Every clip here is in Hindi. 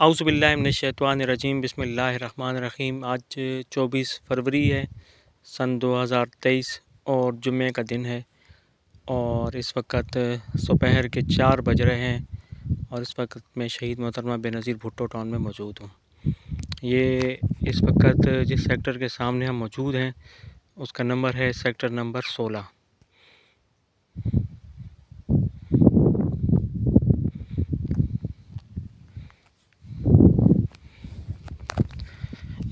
औज़ुबिल्लाहि बिस्मिल्लाहिर्रहमानिर्रहीम। आज 24 फरवरी है सन 2023 और जुम्मे का दिन है और इस वक्त दोपहर के 4 बज रहे हैं और इस वक्त मैं शहीद मोहतरमा बेनज़ीर भुट्टो टाउन में मौजूद हूँ। ये इस वक्त जिस सेक्टर के सामने हम मौजूद हैं उसका नंबर है सेक्टर नंबर 16।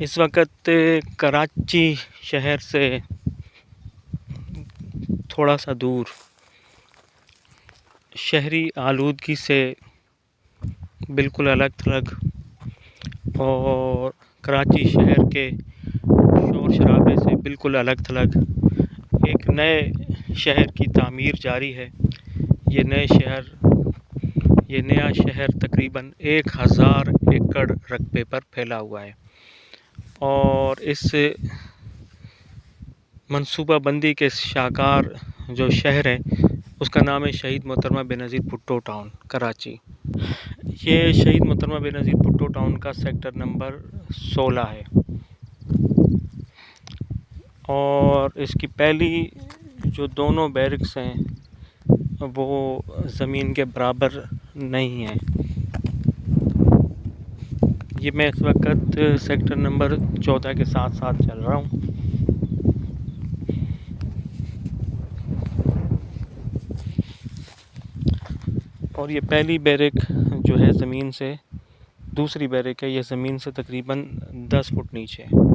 इस वक्त कराची शहर से थोड़ा सा दूर शहरी आलूदगी से बिल्कुल अलग थलग और कराची शहर के शोर शराबे से बिल्कुल अलग थलग एक नए शहर की तामीर जारी है। ये नया शहर तकरीबन 1000 एकड़ रकबे पर फैला हुआ है और इस मनसूबाबंदी के शाहकार जो शहर है उसका नाम है शहीद मोहतरमा बेनज़ीर भुट्टो टाउन कराची। ये शहीद मोहतरमा बेनज़ीर भुट्टो टाउन का सेक्टर नंबर 16 है और इसकी पहली जो दोनों बैरिक्स हैं वो ज़मीन के बराबर नहीं है। ये मैं इस वक्त सेक्टर नंबर 14 के साथ साथ चल रहा हूँ। और ये पहली बैरिक जो है ज़मीन से, दूसरी बैरिक है ये ज़मीन से तकरीबन 10 फुट नीचे है।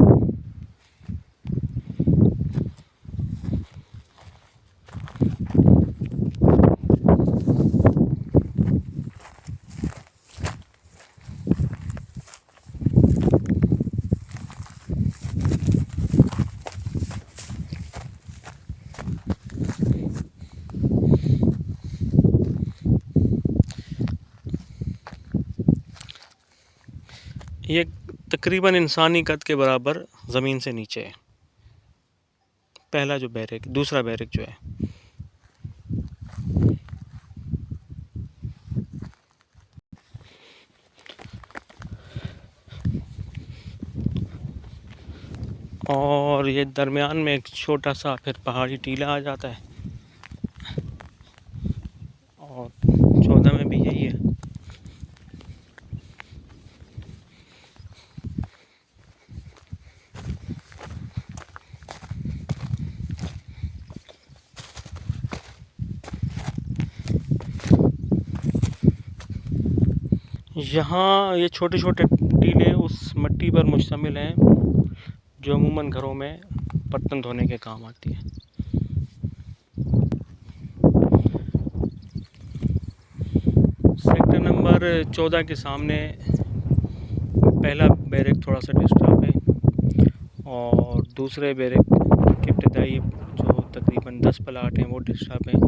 ये तकरीबन इंसानी कद के बराबर ज़मीन से नीचे है पहला जो बैरिक, दूसरा बैरिक जो है। और ये दरमियान में एक छोटा सा फिर पहाड़ी टीला आ जाता है और 14 में भी यही है। यहाँ ये छोटे छोटे टीले उस मिट्टी पर मुश्तमिल हैं जो अमूमन घरों में बर्तन धोने के काम आती है। सेक्टर नंबर 14 के सामने पहला बैरिक थोड़ा सा डिस्टर्ब है और दूसरे बैरिक के इब्तदाई जो तकरीबन 10 प्लाट हैं वो डिस्टर्ब हैं।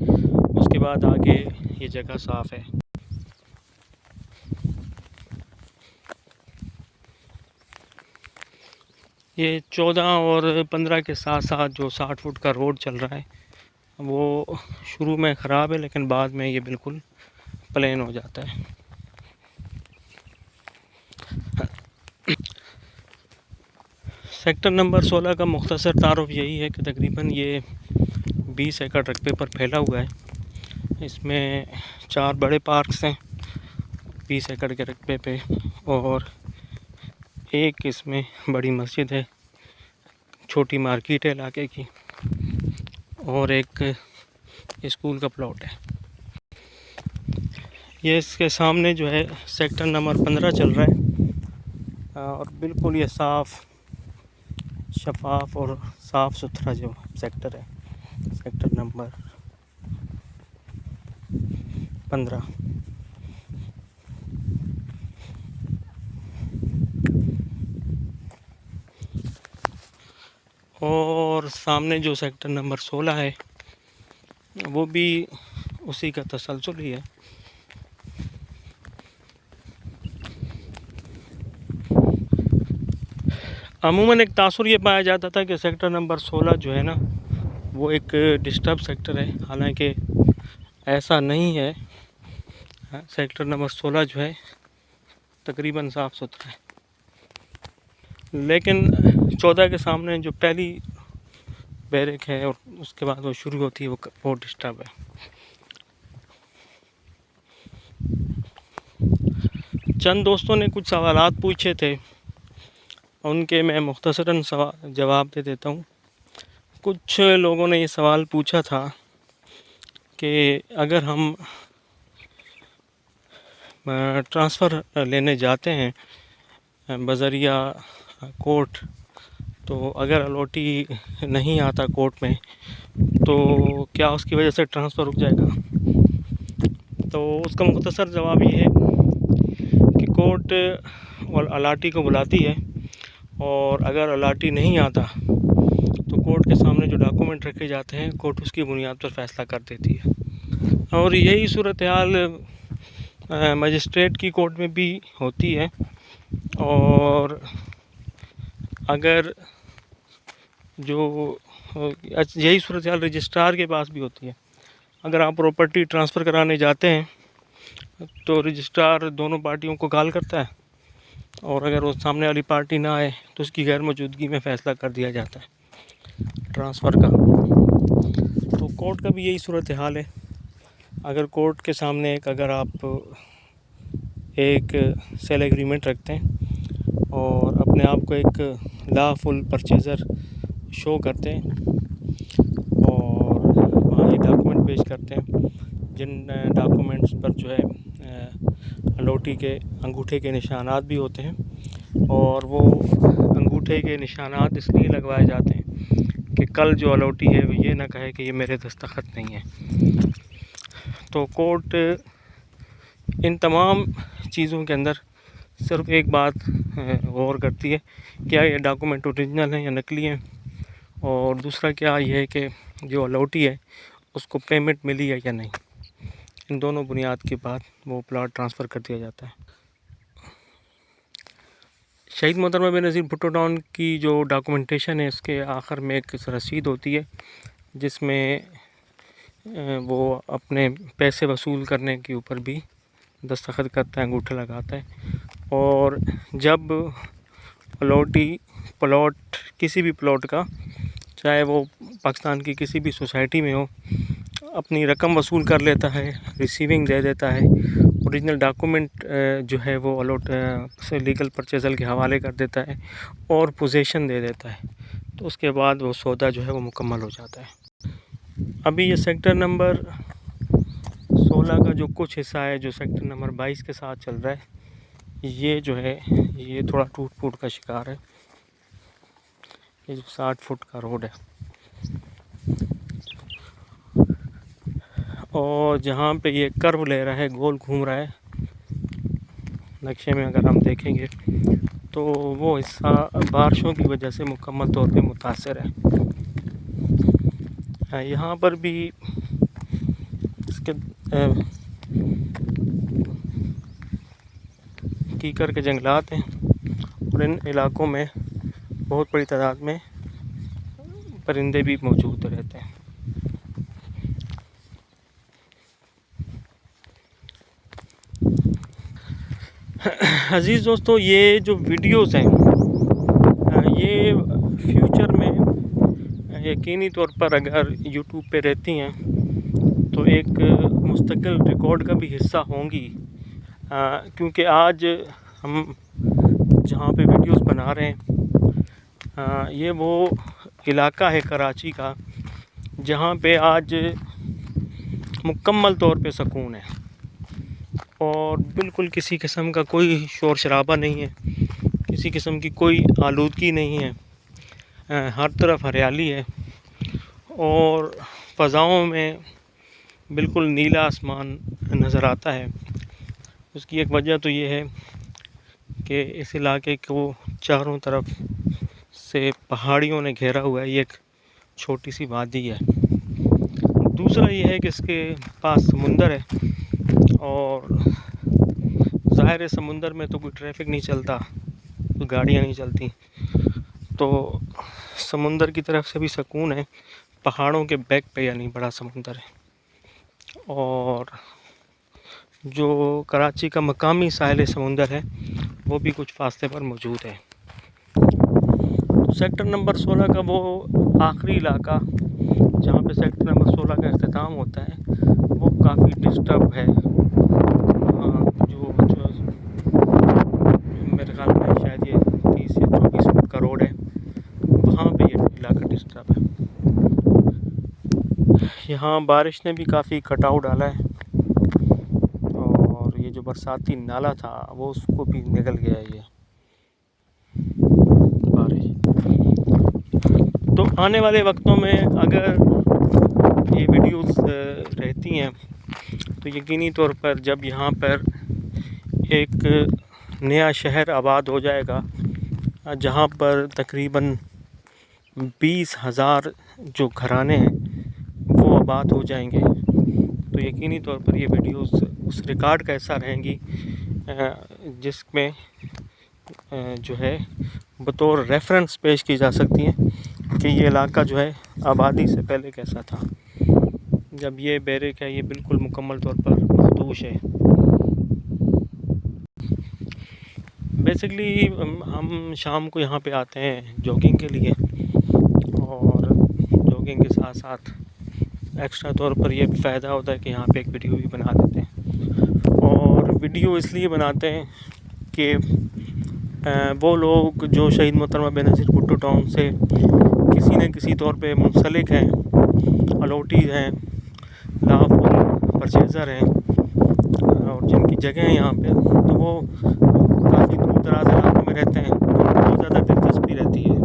उसके बाद आगे ये जगह साफ़ है। ये 14 और 15 के साथ साथ जो 60 फुट का रोड चल रहा है वो शुरू में ख़राब है लेकिन बाद में ये बिल्कुल प्लेन हो जाता है। सेक्टर नंबर 16 का मुख्तसर तारुफ यही है कि तकरीबन ये 20 एकड़ रकबे पर फैला हुआ है। इसमें 4 बड़े पार्क्स हैं 20 एकड़ के रकबे पे और एक इसमें बड़ी मस्जिद है, छोटी मार्केट है इलाके की और एक स्कूल का प्लॉट है। ये इसके सामने जो है सेक्टर नंबर 15 चल रहा है और बिल्कुल ये साफ़ शफाफ और साफ़ सुथरा जो सेक्टर है सेक्टर नंबर 15। और सामने जो सेक्टर नंबर 16 है वो भी उसी का तसलसल ही है। अमूमन एक तासुर ये पाया जाता था कि सेक्टर नंबर 16 जो है ना वो एक डिस्टर्ब सेक्टर है, हालांकि ऐसा नहीं है। सेक्टर नंबर 16 जो है तकरीबन साफ़ सुथरा है। लेकिन 14 के सामने जो पहली बैरिक है और उसके बाद वो शुरू होती है वो डिस्टर्ब है। चंद दोस्तों ने कुछ सवालात पूछे थे, उनके मैं मुख्तसरन जवाब दे देता हूँ। कुछ लोगों ने ये सवाल पूछा था कि अगर हम ट्रांसफ़र लेने जाते हैं बज़रिया कोर्ट, तो अगर अलॉटी नहीं आता कोर्ट में तो क्या उसकी वजह से ट्रांसफ़र रुक जाएगा? तो उसका मुख्तसर जवाब ये है कि कोर्ट और अलाटी को बुलाती है, और अगर अलाटी नहीं आता तो कोर्ट के सामने जो डॉक्यूमेंट रखे जाते हैं कोर्ट उसकी बुनियाद पर फ़ैसला कर देती है। और यही सूरत हाल मजिस्ट्रेट की कोर्ट में भी होती है, और अगर यही सूरत हाल रजिस्ट्रार के पास भी होती है। अगर आप प्रॉपर्टी ट्रांसफ़र कराने जाते हैं तो रजिस्ट्रार दोनों पार्टियों को कॉल करता है, और अगर वो सामने वाली पार्टी ना आए तो उसकी गैर मौजूदगी में फ़ैसला कर दिया जाता है ट्रांसफ़र का। तो कोर्ट का भी यही सूरत हाल है। अगर कोर्ट के सामने अगर आप एक सेल एग्रीमेंट रखते हैं और अपने आप को एक लॉफुल परचेज़र शो करते हैं और वहाँ ये डॉक्यूमेंट पेश करते हैं, जिन डॉक्यूमेंट्स पर जो है अलॉटी के अंगूठे के निशानात भी होते हैं, और वो अंगूठे के निशानात इसलिए लगवाए जाते हैं कि कल जो अलॉटी है वो ये ना कहे कि ये मेरे दस्तखत नहीं है। तो कोर्ट इन तमाम चीज़ों के अंदर सिर्फ एक बात गौर करती है, क्या ये डॉक्यूमेंट ओरिजिनल हैं या नकली हैं, और दूसरा क्या ये है कि जो अलॉटी है उसको पेमेंट मिली है या नहीं। इन दोनों बुनियाद के बाद वो प्लाट ट्रांसफ़र कर दिया जाता है। शहीद मोहतरमा बेनज़ीर भुट्टो टाउन की जो डॉक्यूमेंटेशन है इसके आखिर में एक रसीद होती है जिसमें वो अपने पैसे वसूल करने के ऊपर भी दस्तखत करता है, अंगूठा लगाता है। और जब प्लॉट किसी भी प्लॉट का, चाहे वो पाकिस्तान की किसी भी सोसाइटी में हो, अपनी रकम वसूल कर लेता है, रिसीविंग दे देता है, ओरिजिनल डॉक्यूमेंट जो है वो से लीगल परचेज़र के हवाले कर देता है और पोजीशन दे देता है, तो उसके बाद वो सौदा जो है वो मुकम्मल हो जाता है। अभी ये सेक्टर नंबर 16 का जो कुछ हिस्सा है जो सेक्टर नंबर 22 के साथ चल रहा है, ये जो है ये थोड़ा टूट फूट का शिकार है। ये जो 60 फुट का रोड है, और जहाँ पे ये कर्व ले रहा है, गोल घूम रहा है नक्शे में, अगर हम देखेंगे तो वो हिस्सा बारिशों की वजह से मुकम्मल तौर पे मुतासर है। यहाँ पर भी इसके कीकर के जंगलात हैं, और इन इलाकों में बहुत बड़ी तादाद में परिंदे भी मौजूद रहते हैं। अज़ीज़ दोस्तों, ये जो वीडियोस हैं ये फ्यूचर में यकीनी तौर पर अगर यूट्यूब पे रहती हैं तो एक मुस्तकिल रिकॉर्ड का भी हिस्सा होंगी, क्योंकि आज हम जहाँ पे वीडियोस बना रहे हैं ये वो इलाका है कराची का जहाँ पे आज मुकम्मल तौर पे सुकून है और बिल्कुल किसी किस्म का कोई शोर शराबा नहीं है, किसी किस्म की कोई आलूदगी नहीं है, हर तरफ हरियाली है और फ़ज़ाओं में बिल्कुल नीला आसमान नज़र आता है। उसकी एक वजह तो ये है कि इस इलाके को चारों तरफ से पहाड़ियों ने घेरा हुआ है, ये एक छोटी सी वादी है। दूसरा ये है कि इसके पास समुंदर है और ज़ाहिर है समुंदर में तो कोई ट्रैफिक नहीं चलता, तो गाड़ियाँ नहीं चलती, तो समुंदर की तरफ से भी सुकून है। पहाड़ों के बैक पे यानी बड़ा समुंदर है और जो कराची का मकामी साहिल समुंदर है वो भी कुछ फासले पर मौजूद है। तो सेक्टर नंबर 16 का वो आखिरी इलाका जहाँ पे सेक्टर नंबर 16 का अख्तिताम होता है वो काफ़ी डिस्टर्ब है। जो मेरे ख्याल में शायद ये 30 या 24 फुट का रोड है, वहाँ पे ये इलाका डिस्टर्ब है। यहाँ बारिश ने भी काफ़ी कटाव डाला है और ये जो बरसाती नाला था वो उसको भी निकल गया है ये बारिश। तो आने वाले वक्तों में अगर ये वीडियोस रहती हैं तो यकीनी तौर पर जब यहाँ पर एक नया शहर आबाद हो जाएगा जहाँ पर तकरीबन 20,000 जो घराने हैं वो आबाद हो जाएंगे, तो यकीनी तौर पर ये वीडियोस उस रिकॉर्ड का हिस्सा रहेंगी जिसमें जो है बतौर रेफरेंस पेश की जा सकती हैं कि ये इलाका जो है आबादी से पहले कैसा था। जब ये बैरिक है ये बिल्कुल मुकम्मल तौर पर मखदूश है। बेसिकली हम शाम को यहाँ पे आते हैं जॉगिंग के लिए और जॉगिंग के साथ साथ एक्स्ट्रा तौर पर ये फ़ायदा होता है कि यहाँ पे एक वीडियो भी बना देते हैं। और वीडियो इसलिए बनाते हैं कि वो लोग जो शहीद मोहतरमा बेनज़ीर भुट्टो टाउन से किसी न किसी तौर पे मुंसलिक हैं, अलॉटीज़ हैं, लाफुल परचेज़र हैं और जिनकी जगह है यहाँ पे, तो वो काफ़ी दूर दराज इलाकों में रहते हैं, बहुत ज़्यादा दिलचस्पी रहती है।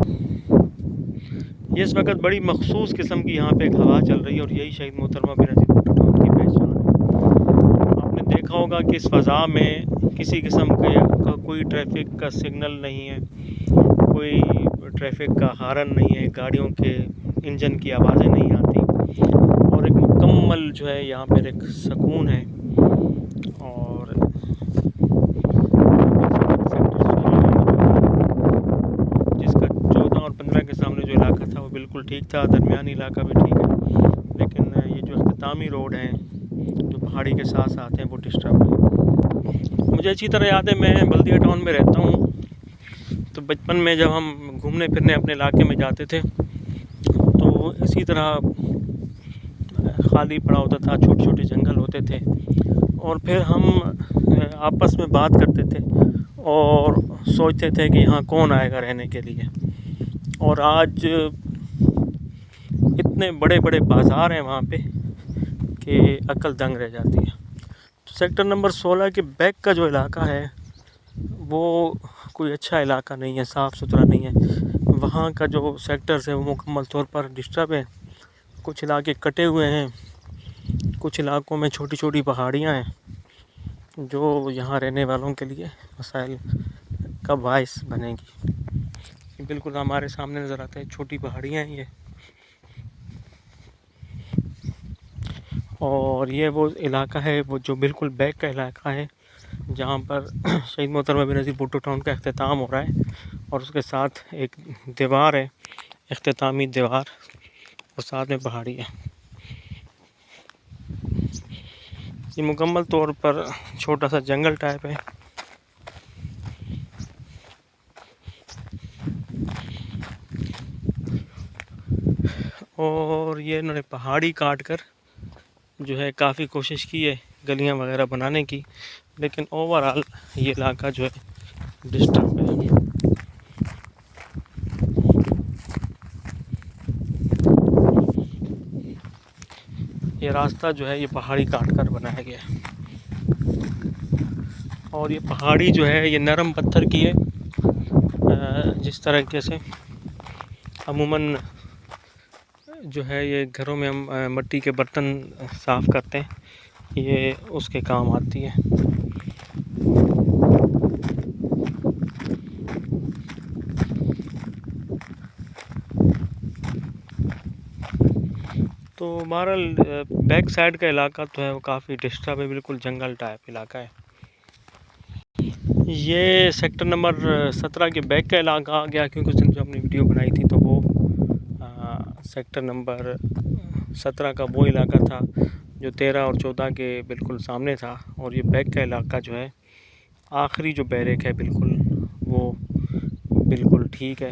ये इस वक्त बड़ी मखसूस किस्म की यहाँ पे एक हवा चल रही है और यही शहीद मोहतरमा बेनज़ीर भुट्टो टाउन की पहचान है। आपने देखा होगा कि इस फ़ज़ा में किसी किस्म का कोई ट्रैफिक का सिग्नल नहीं है, कोई ट्रैफिक का हारन नहीं है, गाड़ियों के इंजन की आवाज़ें नहीं आती और एक मुकम्मल जो है यहाँ पर एक सुकून है। और जिसका 14 और 15 के सामने जो इलाका था वो बिल्कुल ठीक था, दरमियानी इलाका भी ठीक है, लेकिन ये जो अख्तितामी रोड हैं जो पहाड़ी के साथ साथ हैं वो डिस्टर्ब है। मुझे अच्छी तरह याद है, मैं बल्दिया टाउन में रहता हूँ, तो बचपन में जब हम घूमने फिरने अपने इलाके में जाते थे तो इसी तरह खाली पड़ा होता था, छोटे छोटे जंगल होते थे और फिर हम आपस में बात करते थे और सोचते थे कि यहाँ कौन आएगा रहने के लिए। और आज इतने बड़े बड़े बाज़ार हैं वहाँ पे कि अक्ल दंग रह जाती है। तो सेक्टर नंबर 16 के बैक का जो इलाका है वो कोई अच्छा इलाका नहीं है, साफ़ सुथरा नहीं है। वहाँ का जो सेक्टर्स है वो मुकम्मल तौर पर डिस्टर्ब है। कुछ इलाके कटे हुए हैं, कुछ इलाकों में छोटी छोटी पहाड़ियाँ हैं जो यहाँ रहने वालों के लिए मसाइल का बाइस बनेगी। बिल्कुल हमारे सामने नज़र आता है, छोटी पहाड़ियाँ हैं ये, और ये वो इलाका है वो जो बिल्कुल बैक का इलाका है जहाँ पर शहीद मोहतरमा बेनज़ीर भुट्टो टाउन का अख्तिताम हो रहा है और उसके साथ एक दीवार है, अख्तितामी दीवार, और साथ में पहाड़ी है। ये मुकम्मल तौर पर छोटा सा जंगल टाइप है। और ये इन्होंने पहाड़ी काट कर जो है काफ़ी कोशिश की है गलियां वगैरह बनाने की, लेकिन ओवरऑल ये इलाका जो है डिस्टर्ब है। ये रास्ता जो है ये पहाड़ी काट कर बनाया गया है और ये पहाड़ी जो है ये नरम पत्थर की है। जिस तरीके से अमूमन जो है ये घरों में हम मिट्टी के बर्तन साफ़ करते हैं, ये उसके काम आती है। तो बहरहाल बैक साइड का इलाका तो है वो काफ़ी डिस्टर्ब है, बिल्कुल जंगल टाइप इलाका है। ये सेक्टर नंबर 17 के बैक का इलाका आ गया, क्योंकि उस दिन जो हमने वीडियो बनाई थी तो वो सेक्टर नंबर 17 का वो इलाका था जो 13 और 14 के बिल्कुल सामने था। और ये बैक का इलाका जो है, आखिरी जो बैरक है बिल्कुल, वो बिल्कुल ठीक है,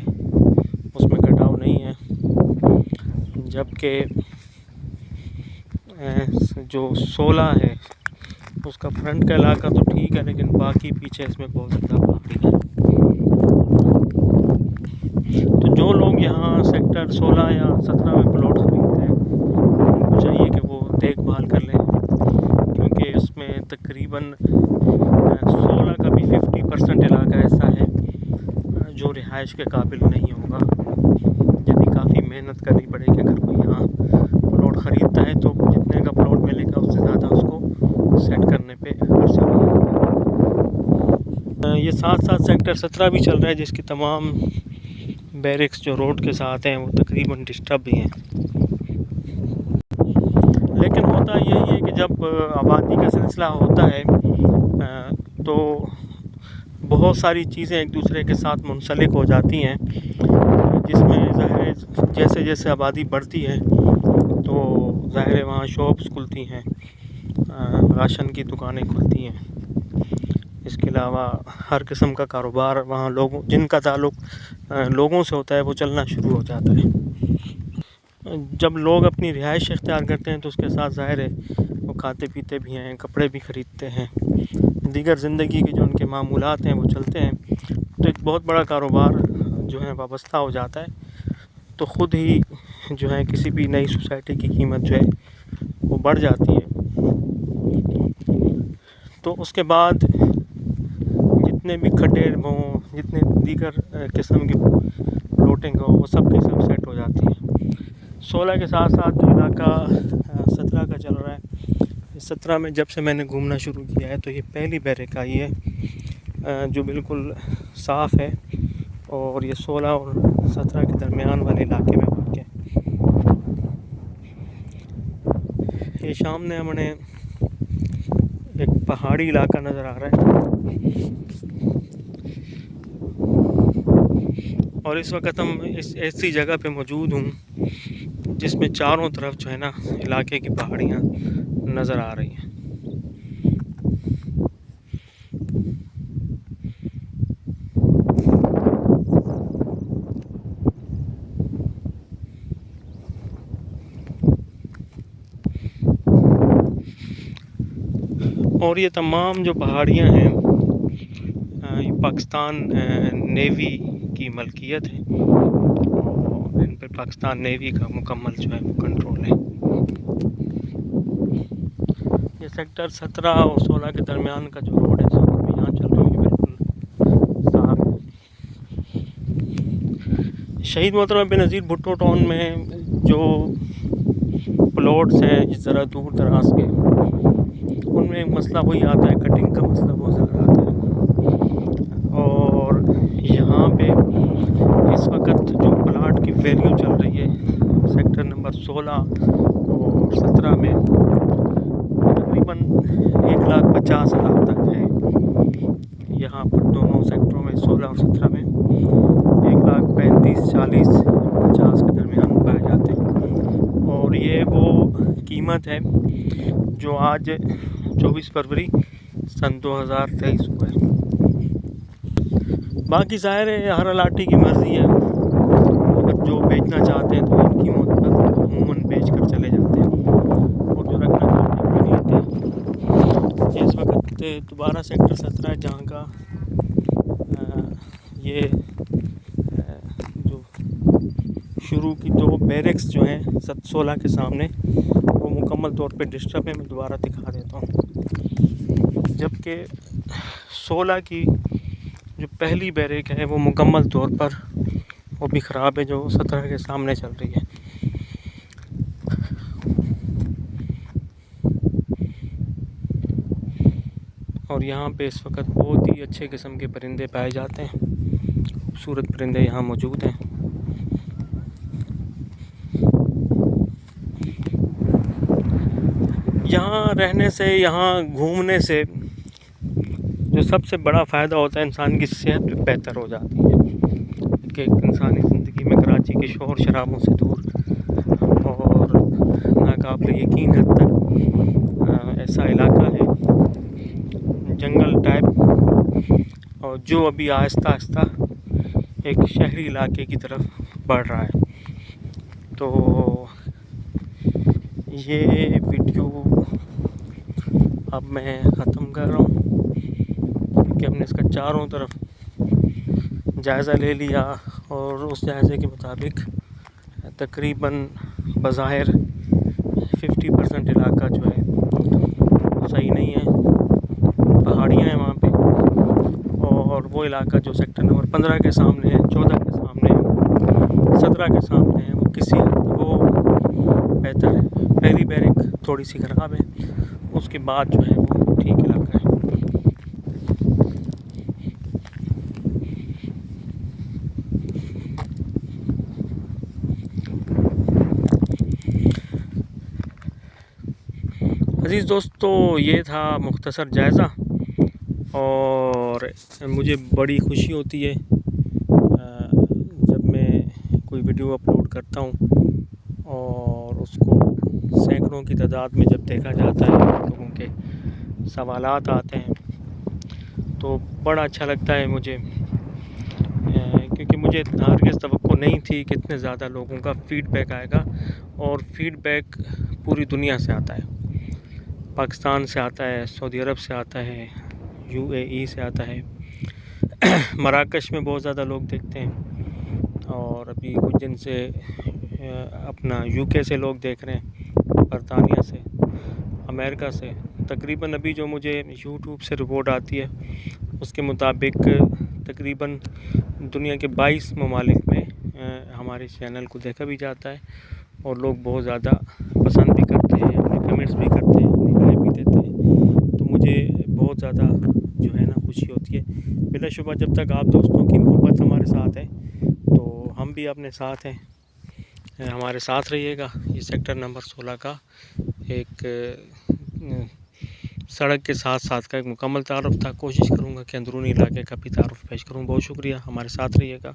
उसमें कटाव नहीं है। जबकि जो 16 है उसका फ्रंट का इलाका तो ठीक है, लेकिन बाकी पीछे इसमें बहुत ज़्यादा पहाड़ी है। तो जो लोग यहाँ सेक्टर 16 या 17 में प्लॉट खरीदते हैं, उनको चाहिए कि वो देखभाल कर लें, क्योंकि इसमें तकरीबन 16 का भी 50% इलाका ऐसा है जो रिहाइश के काबिल नहीं होगा। यदि काफ़ी मेहनत करनी पड़ेगी अगर कोई यहाँ प्लॉट ख़रीदता है, तो जितने का प्लॉट मिलेगा उससे ज़्यादा उसको सेट करने पे खर्चा लगेगा। ये साथ साथ सेक्टर 17 भी चल रहा है, जिसकी तमाम बैरिक्स जो रोड के साथ हैं वो तकरीबन डिस्टर्ब भी हैं। लेकिन होता यही है कि जब आबादी का सिलसिला होता है तो बहुत सारी चीज़ें एक दूसरे के साथ मुंसलिक हो जाती हैं, जिसमें ज़ाहिर जैसे जैसे आबादी बढ़ती है तो ज़ाहिर वहाँ शॉप्स खुलती हैं, राशन की दुकानें खुलती हैं। इसके अलावा हर किस्म का कारोबार वहाँ लोगों जिनका ताल्लुक़ लोगों से होता है वो चलना शुरू हो जाता है। जब लोग अपनी रिहाइश इख्तियार करते हैं तो उसके साथ ज़ाहिर है वो खाते पीते भी हैं, कपड़े भी ख़रीदते हैं, दीगर ज़िंदगी के जो उनके मामूलात हैं वो चलते हैं। तो एक बहुत बड़ा कारोबार जो है वाबस्ता हो जाता है, तो ख़ुद ही जो है किसी भी नई सोसाइटी की कीमत जो है वो बढ़ जाती है। तो उसके बाद जितने भी खड्डे हों, जितने दीगर किस्म की प्लॉटिंग हो, वो सब की सब सेट हो जाती है। 16 के साथ साथ जो इलाका 17 का चल रहा है, 17 में जब से मैंने घूमना शुरू किया है तो ये पहली बैरक आई है जो बिल्कुल साफ़ है, और ये 16 और 17 के दरमियान वाले इलाके में वाक़ है। ये सामने हमें एक पहाड़ी इलाका नज़र आ रहा है, और इस वक्त हम इस ऐसी जगह पे मौजूद हूँ जिसमें चारों तरफ जो है ना इलाके की पहाड़ियाँ नज़र आ रही हैं। और ये तमाम जो पहाड़ियाँ हैं ये पाकिस्तान नेवी की मलकियत है, और इन पर पाकिस्तान नेवी का मुकम्मल जो है वो कंट्रोल है। ये सेक्टर 17 और 16 के दरमियान का जो रोड है, मैं यहाँ चल रहा हूँ, ये बिल्कुल साफ है। शहीद मोहतरम बेनज़ीर भुट्टो टाउन में जो प्लॉट्स हैं ज़रा दूर दराज के, उनमें मसला वही आता है, कटिंग का मसला बहुत ज़्यादा आता है। और यहाँ पे इस वक्त जो प्लाट की वैल्यू चल रही है सेक्टर नंबर 16 और 17 में तकरीबन 1,50,000 तक है। यहाँ पर दोनों सेक्टरों में 16 और 17 में 1,35,000, 40,000, 50 के दरमियान पाए जाते हैं। और ये वो कीमत है जो आज 24 फरवरी सन 2023 को है। बाकी ज़ाहिर है हर अलाटी की मर्ज़ी है, अगर जो बेचना चाहते हैं तो इनकी कीमत पर अमूमन बेच कर चले जाते हैं, और जो रखना चाहते हैं रख लेते हैं। इस वक्त दोबारा सेक्टर 17 जहाँ का ये जो शुरू की दो बैरिक्स जो हैं 16 के सामने, वो मुकम्मल तौर पे डिस्टर्ब है। मैं दोबारा दिखा देता हूँ। जबकि 16 की जो पहली बैरक है वो मुकम्मल तौर पर वो भी ख़राब है, जो 17 के सामने चल रही है। और यहाँ पे इस वक्त बहुत ही अच्छे किस्म के परिंदे पाए जाते हैं, खूबसूरत परिंदे यहाँ मौजूद हैं। यहाँ रहने से, यहाँ घूमने से जो सबसे बड़ा फ़ायदा होता है, इंसान की सेहत भी बेहतर हो जाती है कि इंसानी ज़िंदगी में कराची के शोर शराबों से दूर और नाकाबिल यकीन हद तक ऐसा इलाका है जंगल टाइप, और जो अभी आहिस्ता आहिस्ता एक शहरी इलाके की तरफ बढ़ रहा है। तो ये वीडियो अब मैं ख़त्म कर रहा हूँ, क्योंकि हमने इसका चारों तरफ जायज़ा ले लिया और उस जायज़े के मुताबिक तकरीबन बज़ाहिर 50% इलाका जो है सही नहीं है, पहाड़ियाँ हैं वहाँ पे, और वो इलाका जो सेक्टर नंबर 15 के सामने है, 14 के सामने है, 17 के सामने है, वो किसी वो बेहतर है। पहली बैरिक थोड़ी सी ख़राब है, उसके बाद जो है वो ठीक इलाका है। अज़ीज़ दोस्तों, ये था मुख्तसर जायज़ा, और मुझे बड़ी खुशी होती है जब मैं कोई वीडियो अपलोड करता हूँ और उसको सैकड़ों की तादाद में जब देखा जाता है, लोगों के सवालात आते हैं, तो बड़ा अच्छा लगता है मुझे, क्योंकि मुझे हरगिज़ तवक्को नहीं थी कि इतने ज़्यादा लोगों का फ़ीडबैक आएगा। और फ़ीडबैक पूरी दुनिया से आता है, पाकिस्तान से आता है, सऊदी अरब से आता है, UAE से आता है, मराकश में बहुत ज़्यादा लोग देखते हैं, और अभी कुछ दिन से अपना UK से लोग देख रहे हैं, बरतानिया से, अमेरिका से। तकरीबन अभी जो मुझे YouTube से रिपोर्ट आती है उसके मुताबिक तकरीबन दुनिया के 22 ममालिक में हमारे चैनल को देखा भी जाता है, और लोग बहुत ज़्यादा पसंद भी करते हैं, अपने कमेंट्स भी करते हैं, अपनी राय भी देते हैं। तो मुझे बहुत ज़्यादा जो है ना खुशी होती है। बिलाशुबा जब तक आप दोस्तों की मोहब्बत हमारे साथ है, तो हम भी अपने साथ हैं, हमारे साथ रहिएगा। ये सेक्टर नंबर 16 का एक सड़क के साथ साथ का एक मुकम्मल तारुफ़ था। कोशिश करूँगा कि अंदरूनी इलाके का भी तारुफ़ पेश करूँ। बहुत शुक्रिया, हमारे साथ रहिएगा।